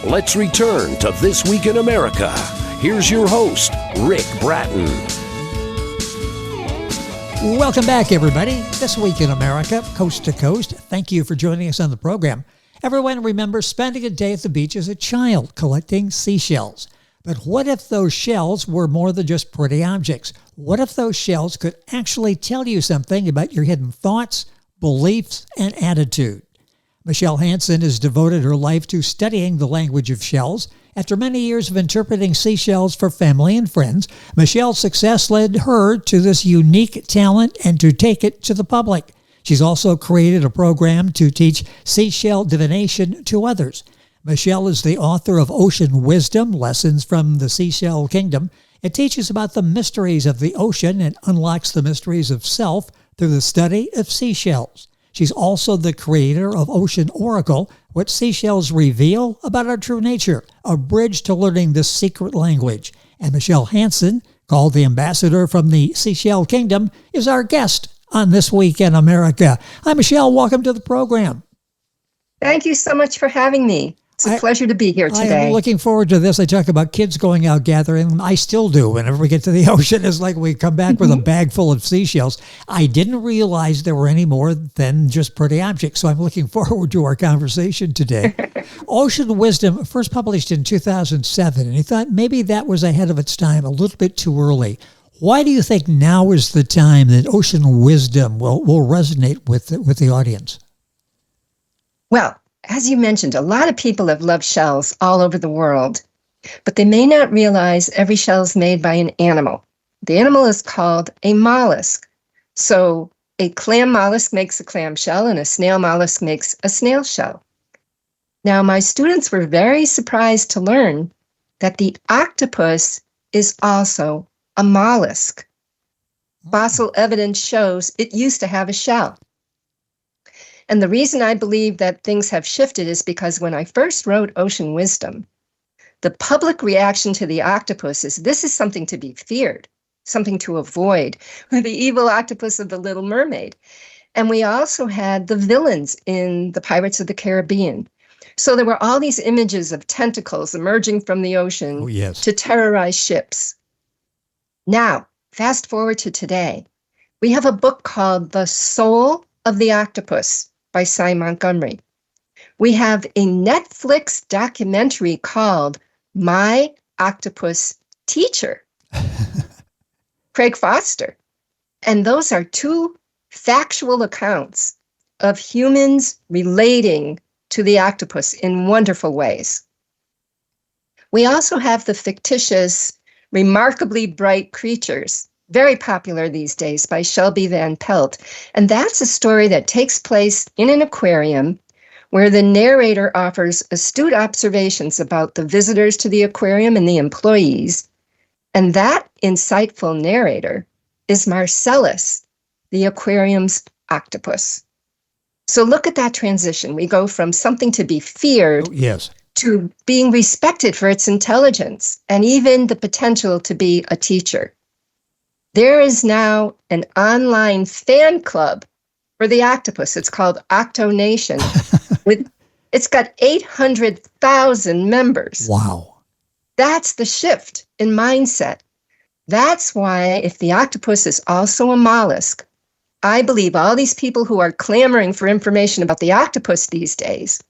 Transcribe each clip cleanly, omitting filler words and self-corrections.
Let's return to This Week in America. Here's your host, Rick Bratton. Welcome back, everybody. This Week in America, coast to coast. Thank you for joining us on the program. Everyone remembers spending a day at the beach as a child collecting seashells. But what if those shells were more than just pretty objects? What if those shells could actually tell you something about your hidden thoughts, beliefs, and attitude? Michelle Hanson has devoted her life to studying the language of shells. After many years of interpreting seashells for family and friends, Michelle's success led her to this unique talent and to take it to the public. She's also created a program to teach Seashell Divination to others. Michelle is the author of Ocean Wisdom, Lessons from the Seashell Kingdom. It teaches about the mysteries of the ocean and unlocks the mysteries of self through the study of seashells. She's also the creator of Ocean Oracle, What Seashells Reveal About Our True Nature, a bridge to learning this secret language. And Michelle Hanson, called the ambassador from the Seashell Kingdom, is our guest on This Week in America. Hi, Michelle. Welcome to the program. Thank you so much for having me. It's a pleasure to be here today. I'm looking forward to this. I talk about kids going out gathering. I still do. Whenever we get to the ocean, it's like we come back with a bag full of seashells. I didn't realize there were any more than just pretty objects, so I'm looking forward to our conversation today. Ocean Wisdom, first published in 2007, and he thought maybe that was ahead of its time, a little bit too early. Why do you think now is the time that Ocean Wisdom will resonate with the audience? Well, as you mentioned, a lot of people have loved shells all over the world, but they may not realize every shell is made by an animal. The animal is called a mollusk. So a clam mollusk makes a clam shell and a snail mollusk makes a snail shell. Now, my students were very surprised to learn that the octopus is also a mollusk. Fossil evidence shows it used to have a shell. And the reason I believe that things have shifted is because when I first wrote Ocean Wisdom, the public reaction to the octopus is this is something to be feared, something to avoid, the evil octopus of the Little Mermaid. And we also had the villains in the Pirates of the Caribbean. So there were all these images of tentacles emerging from the ocean to terrorize ships. Now, fast forward to today, we have a book called The Soul of the Octopus by Cy Montgomery. We have a Netflix documentary called My Octopus Teacher, Craig Foster. And those are two factual accounts of humans relating to the octopus in wonderful ways. We also have the fictitious, Remarkably Bright Creatures, very popular these days, by Shelby Van Pelt. And that's a story that takes place in an aquarium where the narrator offers astute observations about the visitors to the aquarium and the employees. And that insightful narrator is Marcellus, the aquarium's octopus. So look at that transition. We go from something to be feared to being respected for its intelligence and even the potential to be a teacher. There is now an online fan club for the octopus. It's called Octo Nation. It's got 800,000 members. Wow. That's the shift in mindset. That's why if the octopus is also a mollusk, I believe all these people who are clamoring for information about the octopus these days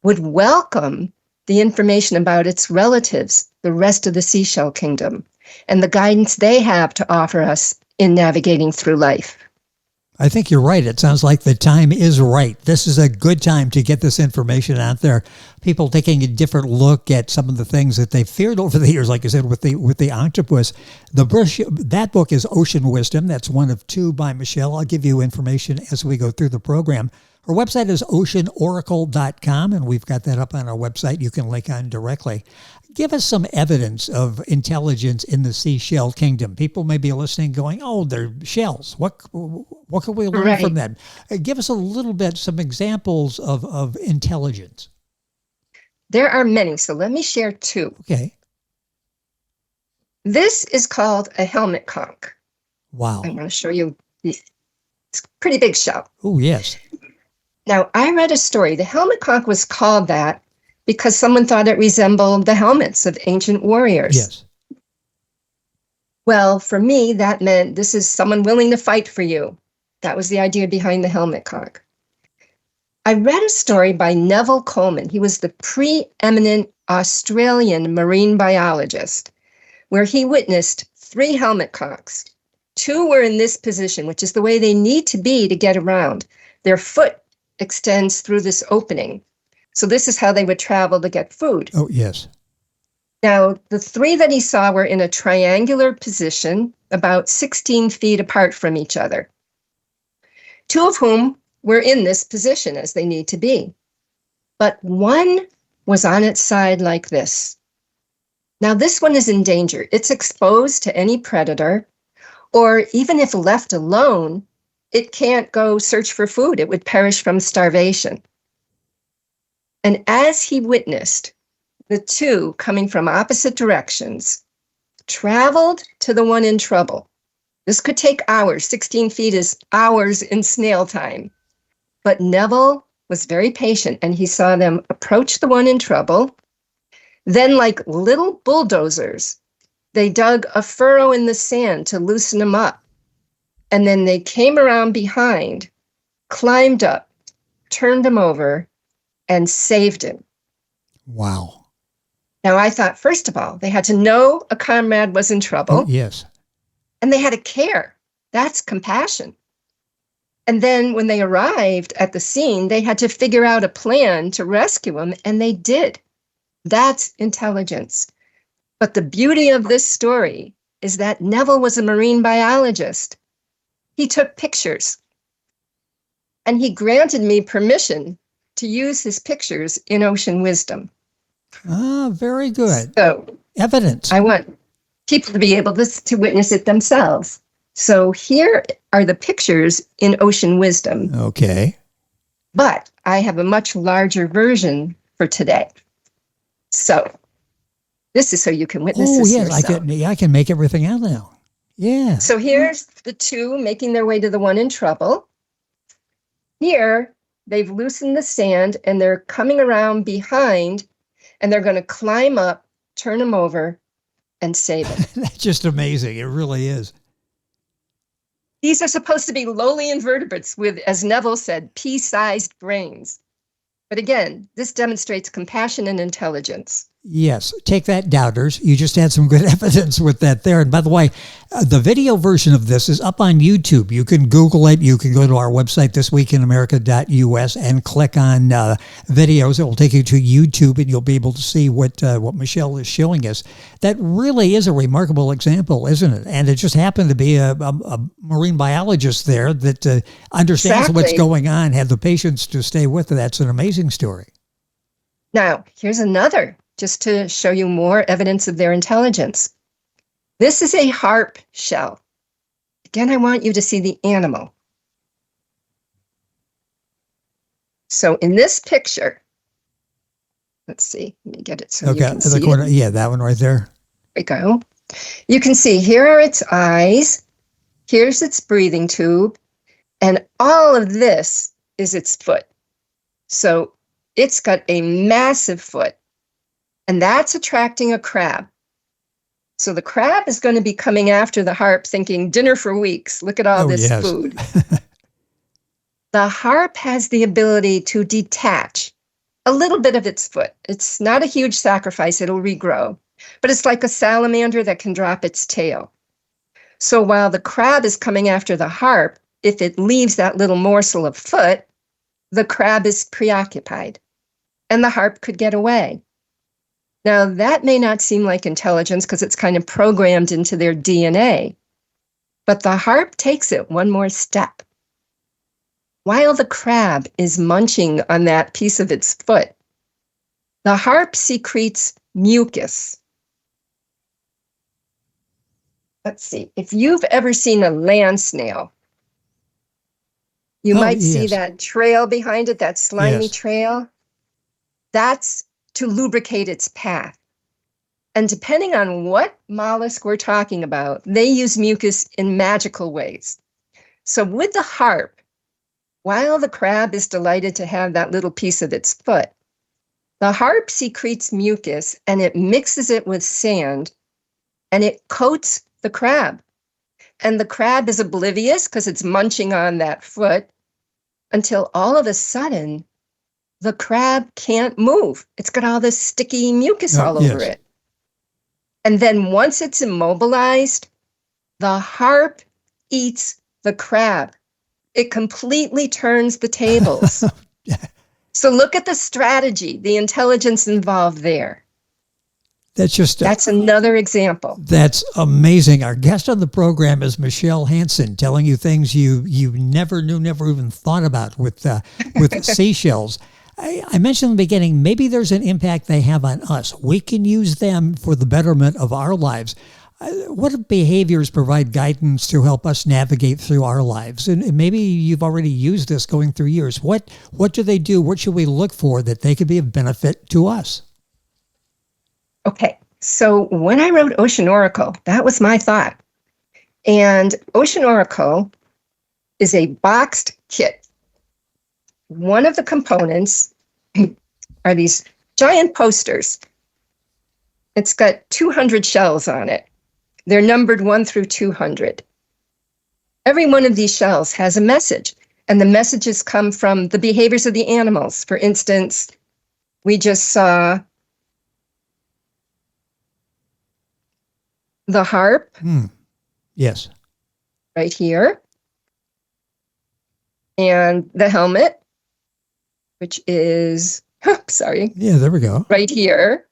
would welcome the information about its relatives, the rest of the seashell kingdom, and the guidance they have to offer us in navigating through life. I think you're right. It sounds like the time is right. This is a good time to get this information out there. People taking a different look at some of the things that they've feared over the years, like I said, with the octopus. That book is Ocean Wisdom. That's one of two by Michelle. I'll give you information as we go through the program. Her website is oceanoracle.com, and we've got that up on our website. You can link on directly. Give us some evidence of intelligence in the seashell kingdom. People may be listening going, oh, they're shells. What can we learn from them? Give us a little bit, some examples of intelligence. There are many, so let me share two. Okay. This is called a helmet conch. Wow. I'm going to show you. It's a pretty big shell. Oh, yes. Now, I read a story. The helmet conch was called that because someone thought it resembled the helmets of ancient warriors. Yes. Well, for me, that meant this is someone willing to fight for you. That was the idea behind the helmet cock. I read a story by Neville Coleman. He was the preeminent Australian marine biologist, where he witnessed 3 helmet cocks. 2 were in this position, which is the way they need to be to get around. Their foot extends through this opening. So this is how they would travel to get food. Oh, yes. Now, the 3 that he saw were in a triangular position, about 16 feet apart from each other. 2 of whom were in this position as they need to be. But one was on its side like this. Now, this one is in danger. It's exposed to any predator, or even if left alone, it can't go search for food. It would perish from starvation. And as he witnessed the 2 coming from opposite directions, traveled to the one in trouble. This could take hours. 16 feet is hours in snail time. But Neville was very patient, and he saw them approach the one in trouble. Then, like little bulldozers, they dug a furrow in the sand to loosen him up. And then they came around behind, climbed up, turned him over, and saved him. Wow. Now, I thought, first of all, they had to know a comrade was in trouble. Oh, yes. And they had to care. That's compassion. And then when they arrived at the scene, they had to figure out a plan to rescue him, and they did. That's intelligence. But the beauty of this story is that Neville was a marine biologist. He took pictures, and he granted me permission to use his pictures in Ocean Wisdom. Ah, very good. So Evidence. I want people to be able to witness it themselves. So here are the pictures in Ocean Wisdom. Okay. But I have a much larger version for today. So this is so you can witness this yourself. I can make everything out now. Yeah. So here's the 2 making their way to the one in trouble. Here, they've loosened the sand, and they're coming around behind, and they're going to climb up, turn him over, and save him. That's just amazing. It really is. These are supposed to be lowly invertebrates with, as Neville said, pea-sized brains. But again, this demonstrates compassion and intelligence. Yes. Take that, doubters. You just had some good evidence with that there. And by the way, the video version of this is up on YouTube. You can Google it. You can go to our website, thisweekinamerica.us, and click on videos. It will take you to YouTube, and you'll be able to see what Michelle is showing us. That really is a remarkable example, isn't it? And it just happened to be a marine biologist there that understands what's going on, had the patience to stay with it. That's an amazing story. Now, here's another, just to show you more evidence of their intelligence. This is a harp shell. Again, I want you to see the animal. So in this picture, let's see, let me get it so you can see it. Yeah, that one right there. There we go. You can see here are its eyes, here's its breathing tube, and all of this is its foot. So it's got a massive foot, and that's attracting a crab. So the crab is going to be coming after the harp thinking, dinner for weeks, look at all this food. The harp has the ability to detach a little bit of its foot. It's not a huge sacrifice, it'll regrow, but it's like a salamander that can drop its tail. So while the crab is coming after the harp, if it leaves that little morsel of foot, the crab is preoccupied, and the harp could get away. Now, that may not seem like intelligence because it's kind of programmed into their DNA, but the harp takes it one more step. While the crab is munching on that piece of its foot, the harp secretes mucus. Let's see, if you've ever seen a land snail, you might see that trail behind it, that slimy trail. That's to lubricate its path. And depending on what mollusk we're talking about, they use mucus in magical ways. So with the harp, while the crab is delighted to have that little piece of its foot, The harp secretes mucus and it mixes it with sand and it coats the crab. And the crab is oblivious because it's munching on that foot until all of a sudden the crab can't move. It's got all this sticky mucus all over it. And then once it's immobilized, the harp eats the crab. It completely turns the tables. So look at the strategy, the intelligence involved there. That's another example. That's amazing. Our guest on the program is Michelle Hanson, telling you things you never knew, never even thought about with seashells. I mentioned in the beginning, maybe there's an impact they have on us. We can use them for the betterment of our lives. What behaviors provide guidance to help us navigate through our lives? And maybe you've already used this going through years. What do they do? What should we look for that they could be of benefit to us? Okay, so when I wrote Ocean Oracle, that was my thought. And Ocean Oracle is a boxed kit. One of the components are these giant posters. It's got 200 shells on it. They're numbered 1 through 200. Every one of these shells has a message, and the messages come from the behaviors of the animals. For instance, we just saw the harp. Yes. Right here. And the helmet, which is, Yeah, there we go. right here.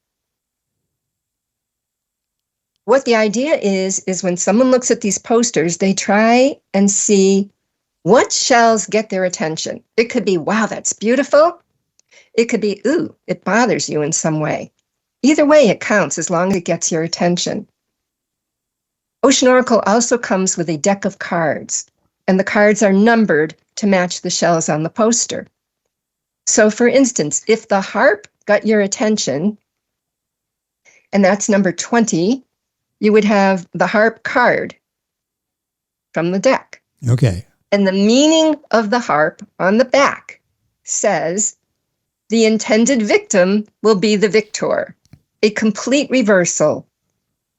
What the idea is when someone looks at these posters, they try and see what shells get their attention. It could be, wow, that's beautiful. It could be, ooh, it bothers you in some way. Either way, it counts as long as it gets your attention. Ocean Oracle also comes with a deck of cards, and the cards are numbered to match the shells on the poster. So for instance, if the harp got your attention, and that's number 20, you would have the harp card from the deck. Okay. And the meaning of the harp on the back says, the intended victim will be the victor, a complete reversal,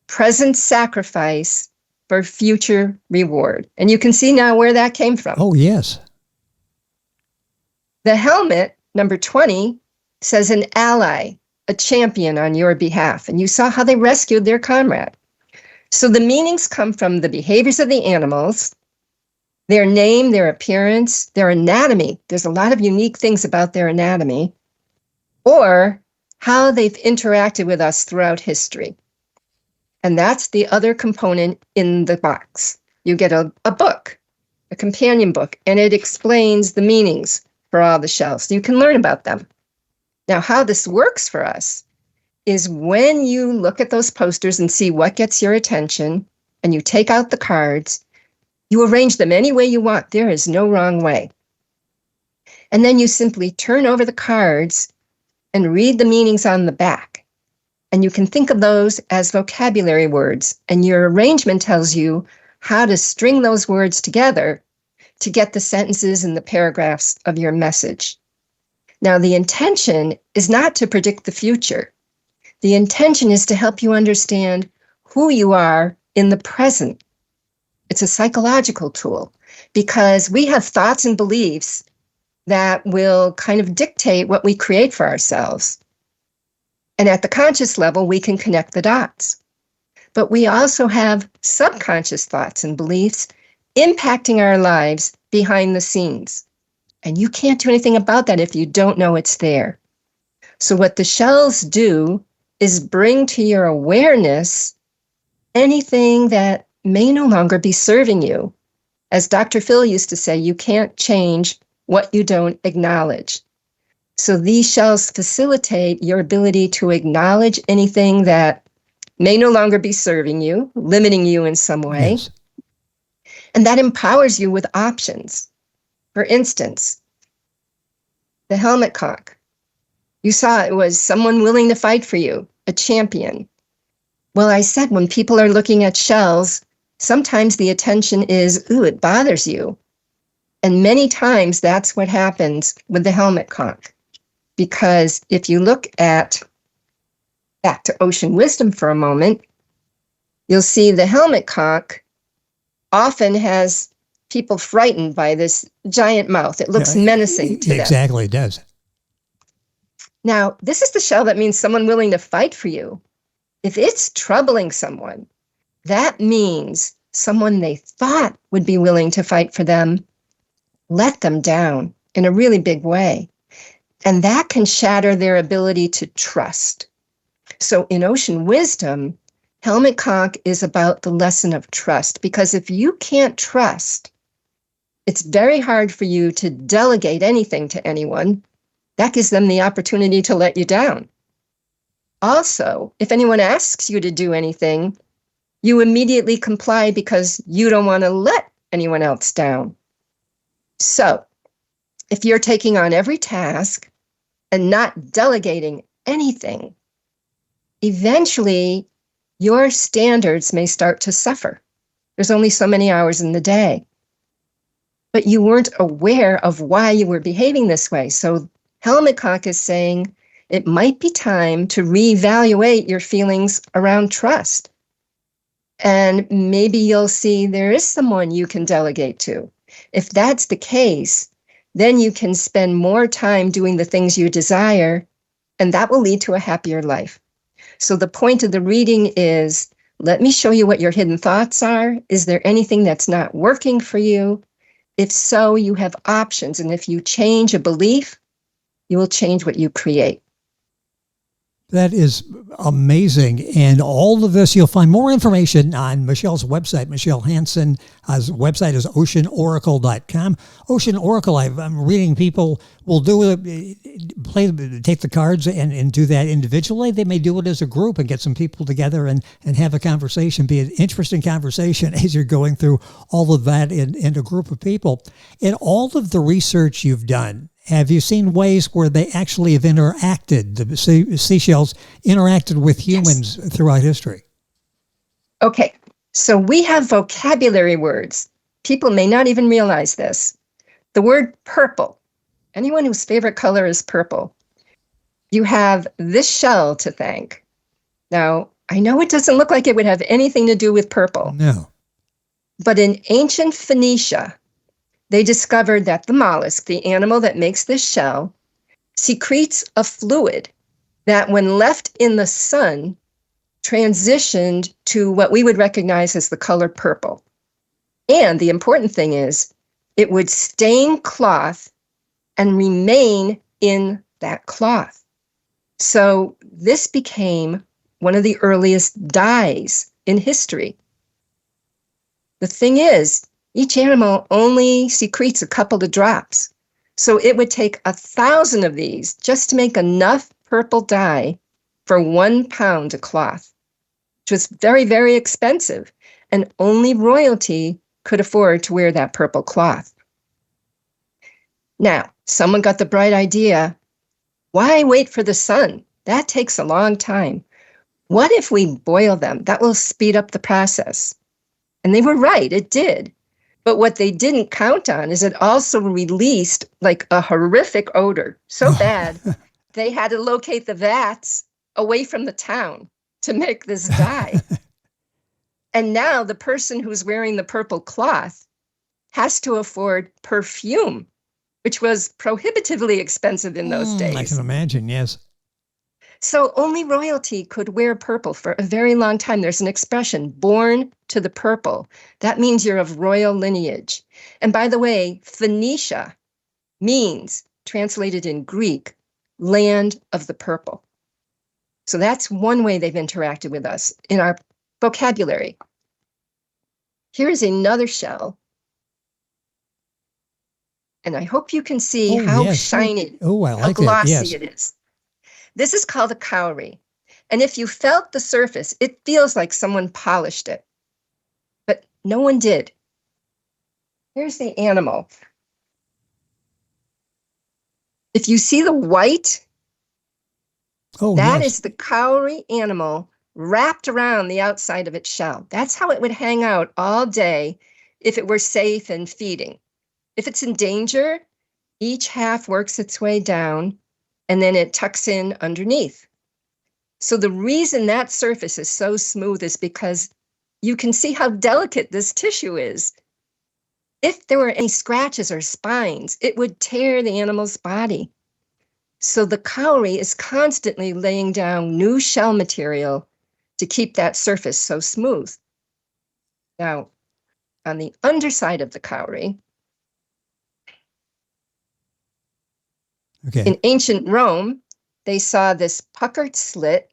present sacrifice for future reward. And you can see now where that came from. Oh, yes. The helmet, number 20, says an ally, a champion on your behalf. And you saw how they rescued their comrade. So the meanings come from the behaviors of the animals, their name, their appearance, their anatomy. There's a lot of unique things about their anatomy, or how they've interacted with us throughout history. And that's the other component in the box. You get a book, a companion book, and it explains the meanings for all the shells. So you can learn about them. Now, how this works for us is when you look at those posters and see what gets your attention, and you take out the cards, you arrange them any way you want. There is no wrong way. And then you simply turn over the cards and read the meanings on the back. And you can think of those as vocabulary words. And your arrangement tells you how to string those words together to get the sentences and the paragraphs of your message. Now, the intention is not to predict the future. The intention is to help you understand who you are in the present. It's a psychological tool because we have thoughts and beliefs that will kind of dictate what we create for ourselves. And at the conscious level, we can connect the dots. But we also have subconscious thoughts and beliefs impacting our lives behind the scenes. And you can't do anything about that if you don't know it's there. So what the shells do is bring to your awareness anything that may no longer be serving you. As Dr. Phil used to say, you can't change what you don't acknowledge. So these shells facilitate your ability to acknowledge anything that may no longer be serving you, limiting you in some way. Yes. And that empowers you with options. For instance, the helmet conch. You saw it was someone willing to fight for you, a champion. Well, I said when people are looking at shells, sometimes the attention is, ooh, it bothers you. And many times that's what happens with the helmet conch. Because if you look at back to ocean wisdom for a moment, you'll see the helmet conch often has people frightened by this giant mouth. It looks menacing to them. Exactly, it does. Now, this is the shell that means someone willing to fight for you. If it's troubling someone, that means someone they thought would be willing to fight for them let them down in a really big way. And that can shatter their ability to trust. So in ocean wisdom, helmet conch is about the lesson of trust, because if you can't trust, it's very hard for you to delegate anything to anyone. That gives them the opportunity to let you down. Also, if anyone asks you to do anything, you immediately comply because you don't want to let anyone else down. So, if you're taking on every task and not delegating anything, eventually your standards may start to suffer. There's only so many hours in the day. But you weren't aware of why you were behaving this way. So helmet conch is saying it might be time to reevaluate your feelings around trust. And maybe you'll see there is someone you can delegate to. If that's the case, then you can spend more time doing the things you desire, and that will lead to a happier life. So the point of the reading is, let me show you what your hidden thoughts are. Is there anything that's not working for you? If so, you have options. And if you change a belief, you will change what you create. That is amazing. And all of this, you'll find more information on Michelle's website. Michelle Hanson, his website is oceanoracle.com. Ocean Oracle, I'm reading people will take the cards and do that individually. They may do it as a group and get some people together and have a conversation, be an interesting conversation as you're going through all of that in a group of people. In all of the research you've done, have you seen ways where they actually have interacted, the seashells interacted with humans throughout history? Okay, so we have vocabulary words. People may not even realize this. The word purple, anyone whose favorite color is purple, you have this shell to thank. Now, I know it doesn't look like it would have anything to do with purple. No. But in ancient Phoenicia, they discovered that the mollusk, the animal that makes this shell, secretes a fluid that when left in the sun transitioned to what we would recognize as the color purple. And the important thing is it would stain cloth and remain in that cloth. So this became one of the earliest dyes in history. The thing is, each animal only secretes a couple of drops. So it would take 1,000 of these just to make enough purple dye for 1 pound of cloth, which was very, very expensive. And only royalty could afford to wear that purple cloth. Now, someone got the bright idea, why wait for the sun? That takes a long time. What if we boil them? That will speed up the process. And they were right, it did. But what they didn't count on is it also released like a horrific odor, so bad they had to locate the vats away from the town to make this dye. And now the person who's wearing the purple cloth has to afford perfume, which was prohibitively expensive in those days. I can imagine, yes. So only royalty could wear purple for a very long time. There's an expression, born to the purple. That means you're of royal lineage. And by the way, Phoenicia means, translated in Greek, land of the purple. So that's one way they've interacted with us in our vocabulary. Here's another shell. And I hope you can see how shiny, how glossy it is. This is called a cowrie. And if you felt the surface, it feels like someone polished it. But no one did. Here's the animal. If you see the white, that is the cowrie animal wrapped around the outside of its shell. That's how it would hang out all day if it were safe and feeding. If it's in danger, each half works its way down and then it tucks in underneath. So the reason that surface is so smooth is because you can see how delicate this tissue is. If there were any scratches or spines, it would tear the animal's body. So the cowrie is constantly laying down new shell material to keep that surface so smooth. Now, on the underside of the cowrie, in ancient Rome, they saw this puckered slit,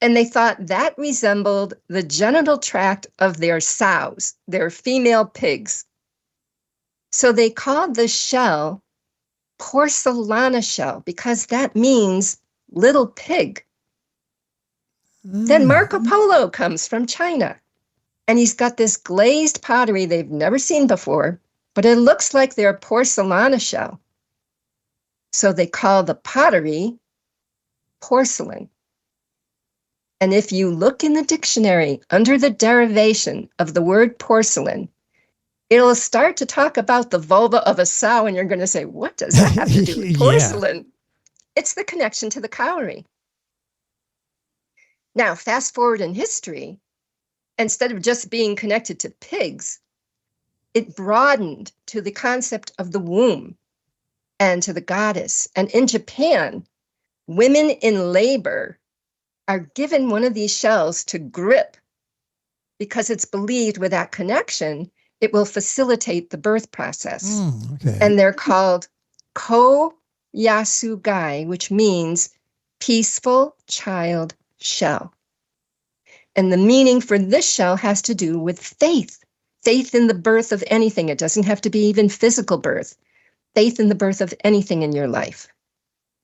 and they thought that resembled the genital tract of their sows, their female pigs. So they called the shell porcellana shell because that means little pig. Then Marco Polo comes from China, and he's got this glazed pottery they've never seen before, but it looks like their porcellana shell. So they call the pottery porcelain. And if you look in the dictionary under the derivation of the word porcelain, it'll start to talk about the vulva of a sow, and you're going to say, what does that have to do with porcelain? Yeah. It's the connection to the cowrie. Now, fast forward in history, instead of just being connected to pigs, it broadened to the concept of the womb and to the goddess. And in Japan, women in labor are given one of these shells to grip because it's believed with that connection, it will facilitate the birth process. And they're called ko-yasugai, which means peaceful child shell. And the meaning for this shell has to do with faith. Faith in the birth of anything. It doesn't have to be even physical birth. Faith in the birth of anything in your life.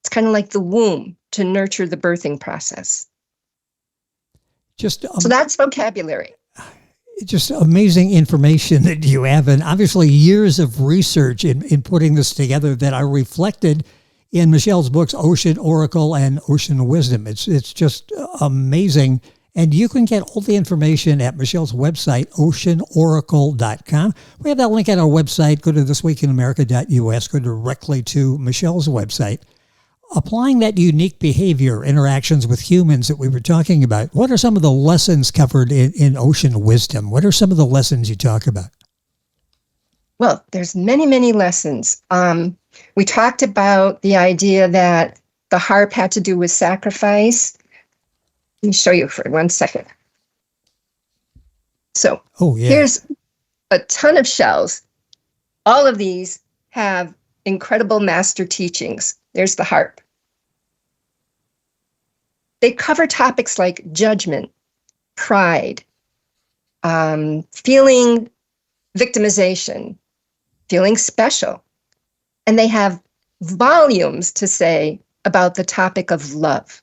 It's kind of like the womb to nurture the birthing process. So that's vocabulary. Just amazing information that you have, and obviously years of research in putting this together that are reflected in Michelle's books, Ocean Oracle and Ocean Wisdom. It's just amazing. And you can get all the information at Michelle's website, oceanoracle.com. We have that link at our website. Go to thisweekinamerica.us. Go directly to Michelle's website. Applying that unique behavior, interactions with humans that we were talking about, what are some of the lessons covered in Ocean Wisdom? What are some of the lessons you talk about? Well, there's many, many lessons. We talked about the idea that the harp had to do with sacrifice. Let me show you for 1 second. So here's a ton of shells. All of these have incredible master teachings. There's the harp. They cover topics like judgment, pride, feeling victimization, feeling special. And they have volumes to say about the topic of love.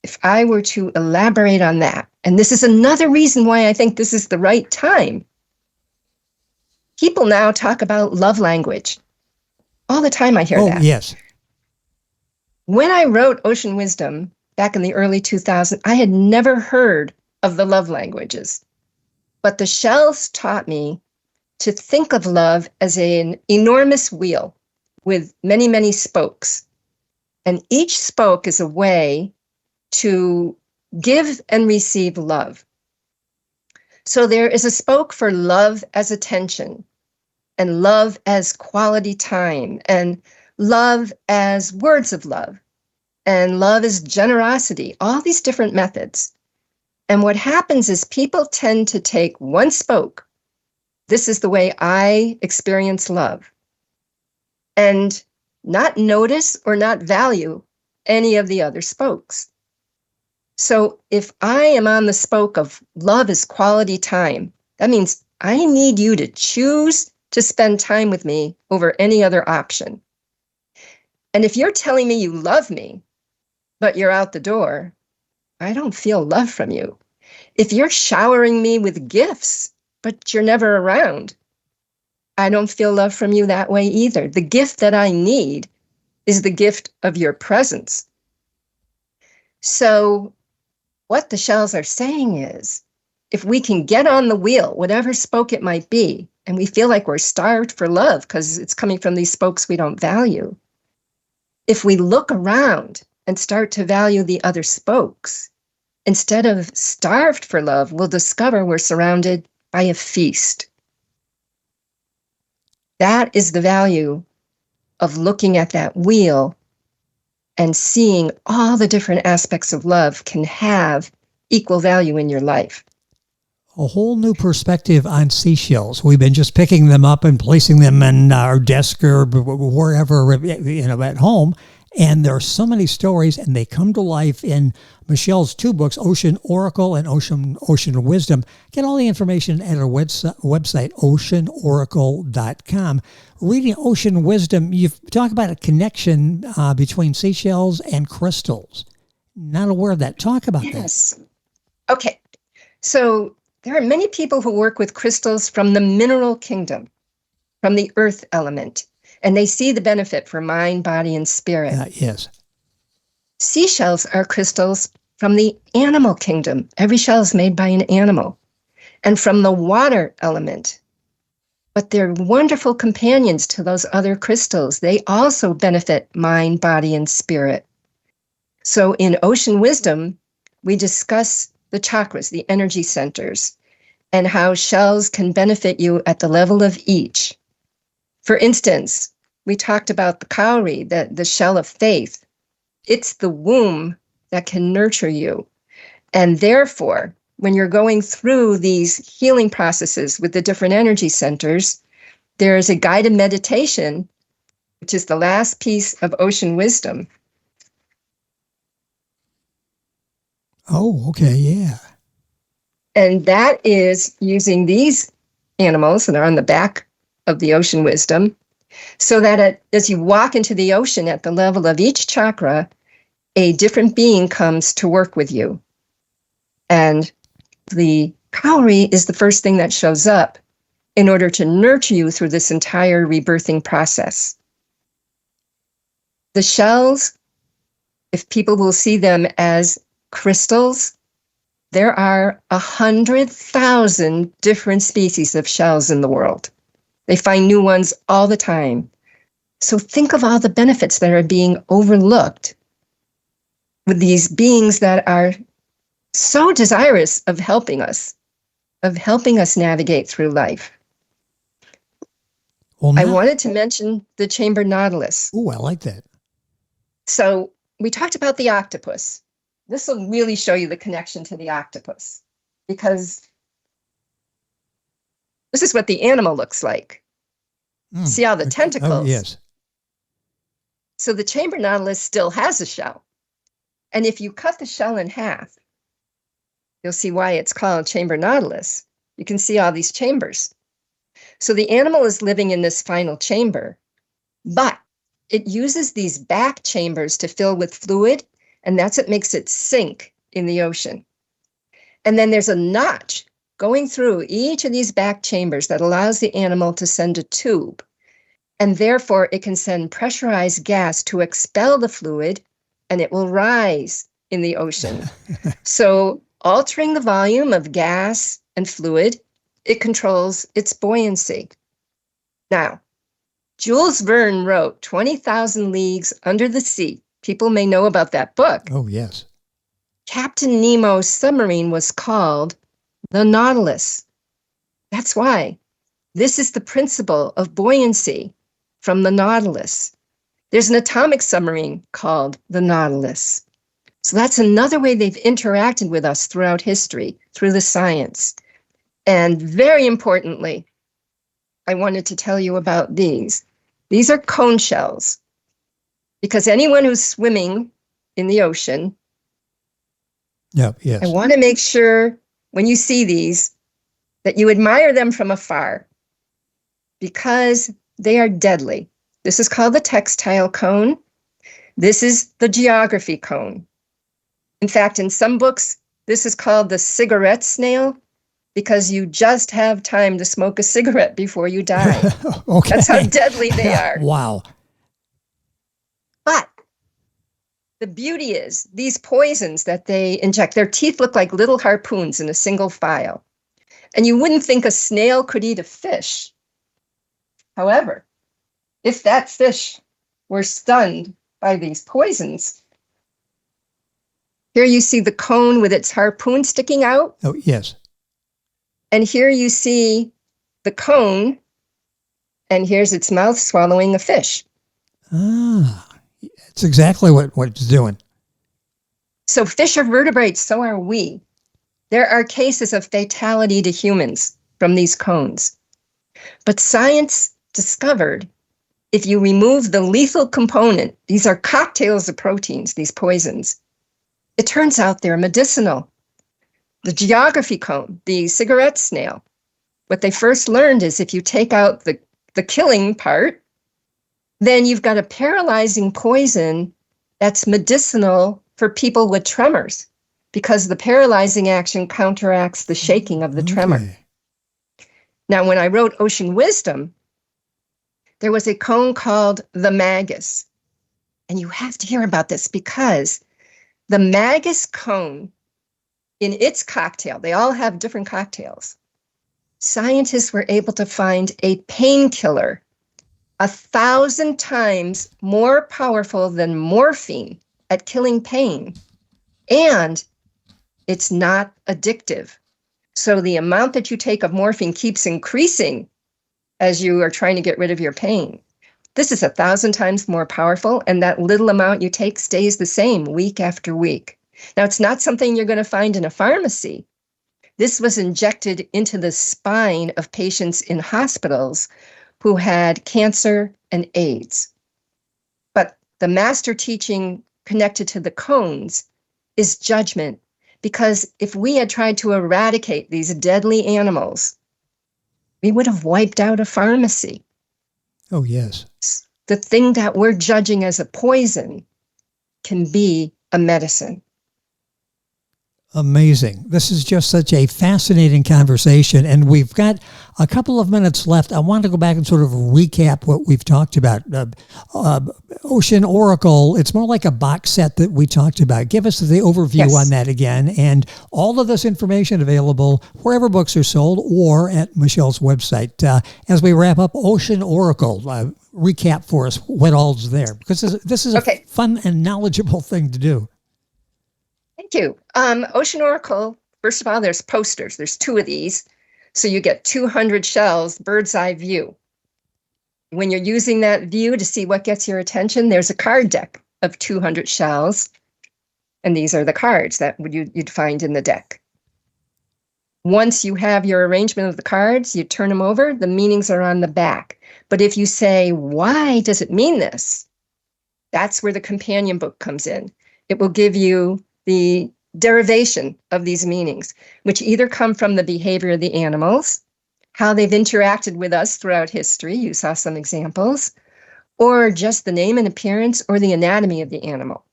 If I were to elaborate on that, and this is another reason why I think this is the right time, people now talk about love language. All the time I hear that. Yes. When I wrote Ocean Wisdom back in the early 2000s, I had never heard of the love languages. But the shells taught me to think of love as an enormous wheel with many, many spokes. And each spoke is a way to give and receive love. So there is a spoke for love as attention, and love as quality time, and love as words of love, and love as generosity, all these different methods. And what happens is people tend to take one spoke, this is the way I experience love, and not notice or not value any of the other spokes. So if I am on the spoke of love is quality time, that means I need you to choose to spend time with me over any other option. And if you're telling me you love me, but you're out the door, I don't feel love from you. If you're showering me with gifts, but you're never around, I don't feel love from you that way either. The gift that I need is the gift of your presence. So what the shells are saying is, if we can get on the wheel, whatever spoke it might be, and we feel like we're starved for love because it's coming from these spokes we don't value. If we look around and start to value the other spokes, instead of starved for love, we'll discover we're surrounded by a feast. That is the value of looking at that wheel and seeing all the different aspects of love can have equal value in your life. A whole new perspective on seashells. We've been just picking them up and placing them in our desk or wherever, at home. And there are so many stories, and they come to life in Michelle's two books, Ocean Oracle and Ocean Wisdom. Get all the information at our website, oceanoracle.com. Reading Ocean Wisdom, you talk about a connection between seashells and crystals. Not aware of that. Talk about that. Yes. Okay. So there are many people who work with crystals from the mineral kingdom, from the earth element. And they see the benefit for mind, body, and spirit. Yes. Seashells are crystals from the animal kingdom. Every shell is made by an animal. And from the water element. But they're wonderful companions to those other crystals. They also benefit mind, body, and spirit. So in Ocean Wisdom, we discuss the chakras, the energy centers, and how shells can benefit you at the level of each. For instance, we talked about the cowrie, the shell of faith. It's the womb that can nurture you. And therefore, when you're going through these healing processes with the different energy centers, there is a guided meditation, which is the last piece of Ocean Wisdom. Oh, okay, yeah. And that is using these animals that are on the back of the Ocean Wisdom, so that as you walk into the ocean at the level of each chakra, a different being comes to work with you. And the cowrie is the first thing that shows up in order to nurture you through this entire rebirthing process. The shells, if people will see them as crystals, there are 100,000 different species of shells in the world. They find new ones all the time. So think of all the benefits that are being overlooked with these beings that are so desirous of helping us navigate through life. Well, I wanted to mention the chamber nautilus. Oh, I like that. So we talked about the octopus. This will really show you the connection to the octopus, because this is what the animal looks like. See all the tentacles? Oh, yes. So the chamber nautilus still has a shell. And if you cut the shell in half, you'll see why it's called chamber nautilus. You can see all these chambers. So the animal is living in this final chamber, but it uses these back chambers to fill with fluid, and that's what makes it sink in the ocean. And then there's a notch going through each of these back chambers that allows the animal to send a tube. And therefore, it can send pressurized gas to expel the fluid, and it will rise in the ocean. So altering the volume of gas and fluid, it controls its buoyancy. Now, Jules Verne wrote 20,000 Leagues Under the Sea. People may know about that book. Oh, yes. Captain Nemo's submarine was called the Nautilus. That's why. This is the principle of buoyancy from the Nautilus. There's an atomic submarine called the Nautilus. So that's another way they've interacted with us throughout history, through the science. And very importantly, I wanted to tell you about these. These are cone shells, because anyone who's swimming in the ocean, yes. I want to make sure when you see these that you admire them from afar, because they are deadly. This is called the textile cone. This is the geography cone. In fact, in some books, this is called the cigarette snail, because you just have time to smoke a cigarette before you die. Okay. That's how deadly they are. Wow. But the beauty is these poisons that they inject, their teeth look like little harpoons in a single file. And you wouldn't think a snail could eat a fish, However, if that fish were stunned by these poisons, here you see the cone with its harpoon sticking out. Oh, yes. And here you see the cone, and here's its mouth swallowing a fish. Ah, it's exactly what it's doing. So fish are vertebrates, so are we. There are cases of fatality to humans from these cones. But science discovered if you remove the lethal component, these are cocktails of proteins, these poisons, it turns out they're medicinal. The geography cone, the cigarette snail, what they first learned is if you take out the killing part, then you've got a paralyzing poison that's medicinal for people with tremors because the paralyzing action counteracts the shaking of the tremor. Now, when I wrote Ocean Wisdom, there was a cone called the Magus. And you have to hear about this because the Magus cone, in its cocktail, they all have different cocktails. Scientists were able to find a painkiller 1,000 times more powerful than morphine at killing pain. And it's not addictive. So the amount that you take of morphine keeps increasing as you are trying to get rid of your pain. This is 1,000 times more powerful, and that little amount you take stays the same week after week. Now, it's not something you're going to find in a pharmacy. This was injected into the spine of patients in hospitals who had cancer and AIDS. But the master teaching connected to the cones is judgment, because if we had tried to eradicate these deadly animals, we would have wiped out a pharmacy. Oh, yes. The thing that we're judging as a poison can be a medicine. Amazing. This is just such a fascinating conversation, and we've got a couple of minutes left. I want to go back and sort of recap what we've talked about. Ocean Oracle, it's more like a box set that we talked about. Give us the overview on that again, and all of this information available wherever books are sold or at Michelle's website. As we wrap up, Ocean Oracle, recap for us what all's there, because this is a fun and knowledgeable thing to do. Thank you. Ocean Oracle, first of all, there's posters. There's 2 of these. So you get 200 shells, bird's eye view. When you're using that view to see what gets your attention, there's a card deck of 200 shells. And these are the cards that you'd find in the deck. Once you have your arrangement of the cards, you turn them over, the meanings are on the back. But if you say, why does it mean this? That's where the companion book comes in. It will give you the derivation of these meanings, which either come from the behavior of the animals, how they've interacted with us throughout history, you saw some examples, or just the name and appearance or the anatomy of the animal.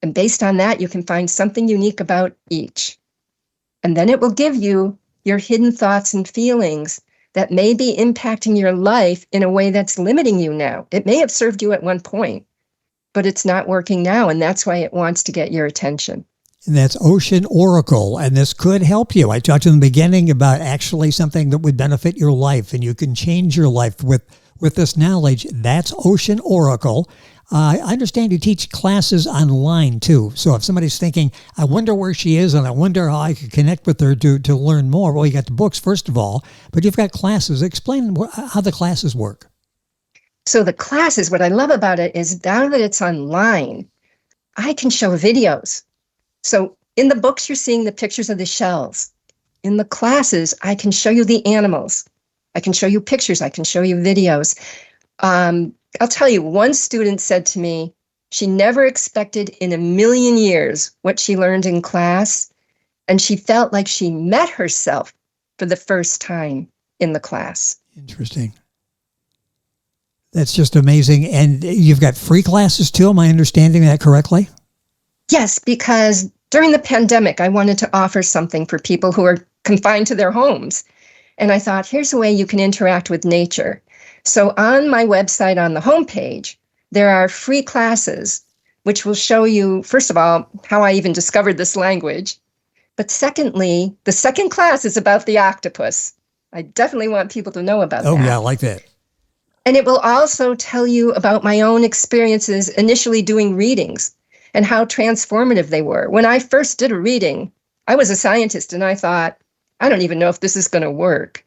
And based on that, you can find something unique about each. And then it will give you your hidden thoughts and feelings that may be impacting your life in a way that's limiting you now. It may have served you at one point, but it's not working now, and that's why it wants to get your attention. And that's Ocean Oracle, and this could help you. I talked in the beginning about actually something that would benefit your life, and you can change your life with this knowledge. That's Ocean Oracle. I understand you teach classes online, too. So if somebody's thinking, I wonder where she is, and I wonder how I could connect with her to learn more, well, you got the books, first of all, but you've got classes. Explain how the classes work. So the classes, what I love about it is now that it's online, I can show videos. So in the books, you're seeing the pictures of the shells. In the classes, I can show you the animals. I can show you pictures. I can show you videos. I'll tell you, one student said to me, she never expected in a million years what she learned in class, and she felt like she met herself for the first time in the class. Interesting. That's just amazing. And you've got free classes too. Am I understanding that correctly? Yes, because during the pandemic, I wanted to offer something for people who are confined to their homes. And I thought, here's a way you can interact with nature. So on my website, on the homepage, there are free classes, which will show you, first of all, how I even discovered this language. But secondly, the second class is about the octopus. I definitely want people to know about that. Oh, yeah, I like that. And it will also tell you about my own experiences initially doing readings and how transformative they were. When I first did a reading, I was a scientist and I thought, I don't even know if this is going to work.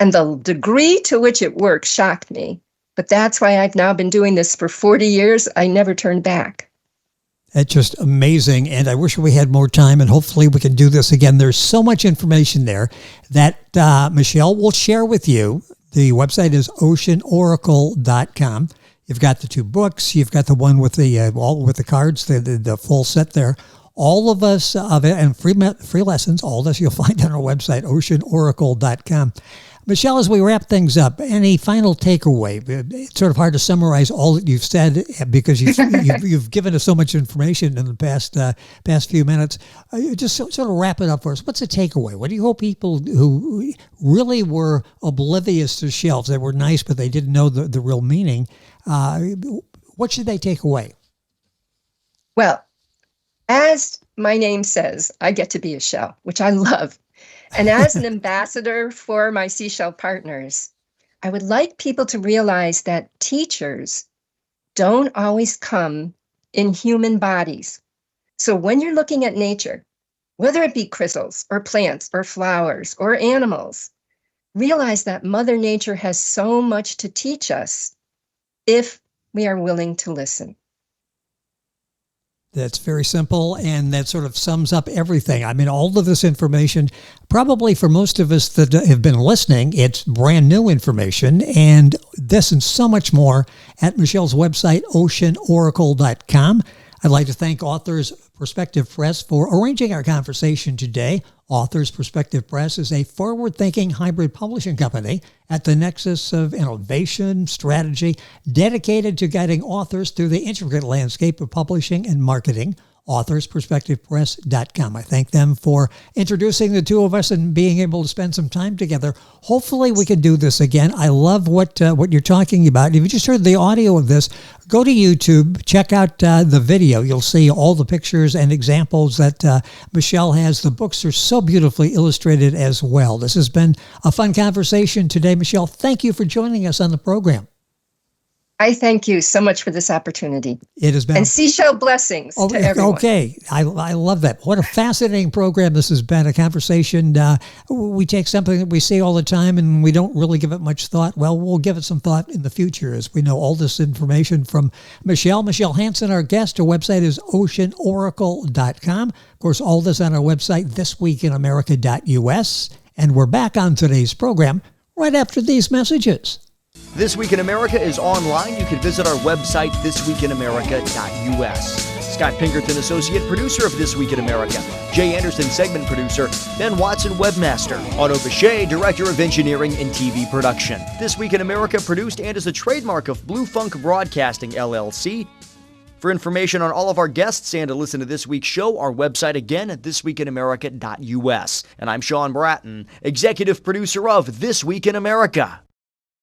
And the degree to which it worked shocked me. But that's why I've now been doing this for 40 years. I never turned back. That's just amazing. And I wish we had more time, and hopefully we can do this again. There's so much information there that Michelle will share with you. The website is oceanoracle.com. You've got the 2 books. You've got the one with the all with the cards, the full set there. All of us of it, and free lessons, all this you'll find on our website, oceanoracle.com. Michelle, as we wrap things up, any final takeaway? It's sort of hard to summarize all that you've said because you've given us so much information in the past few minutes. Just sort of wrap it up for us. What's the takeaway? What do you hope people who really were oblivious to shells, they were nice, but they didn't know the real meaning, what should they take away? Well, as my name says, I get to be a shell, which I love. And as an ambassador for my seashell partners, I would like people to realize that teachers don't always come in human bodies. So when you're looking at nature, whether it be crystals or plants or flowers or animals, realize that Mother Nature has so much to teach us if we are willing to listen. That's very simple, and that sort of sums up everything. I mean, all of this information, probably for most of us that have been listening, it's brand new information, and this and so much more at Michelle's website, oceanoracle.com. I'd like to thank Authors Perspective Press for arranging our conversation today. Authors Perspective Press is a forward-thinking hybrid publishing company at the nexus of innovation, strategy, dedicated to guiding authors through the intricate landscape of publishing and marketing. AuthorsPerspectivePress.com. I thank them for introducing the 2 of us and being able to spend some time together. Hopefully we can do this again. I love what you're talking about. If you just heard the audio of this, go to YouTube, check out the video. You'll see all the pictures and examples that Michelle has. The books are so beautifully illustrated as well. This has been a fun conversation today. Michelle, thank you for joining us on the program. I thank you so much for this opportunity. It has been. And seashell blessings to everyone. Okay. I love that. What a fascinating program this has been, a conversation. We take something that we see all the time and we don't really give it much thought. Well, we'll give it some thought in the future as we know all this information from Michelle. Michelle Hanson, our guest. Her website is oceanoracle.com. Of course, all this on our website, thisweekinamerica.us. And we're back on today's program right after these messages. This Week in America is online. You can visit our website, thisweekinamerica.us. Scott Pinkerton, associate producer of This Week in America. Jay Anderson, segment producer. Ben Watson, webmaster. Otto Bechet, director of engineering and TV production. This Week in America produced and is a trademark of Blue Funk Broadcasting, LLC. For information on all of our guests and to listen to this week's show, our website again at thisweekinamerica.us. And I'm Sean Bratton, executive producer of This Week in America.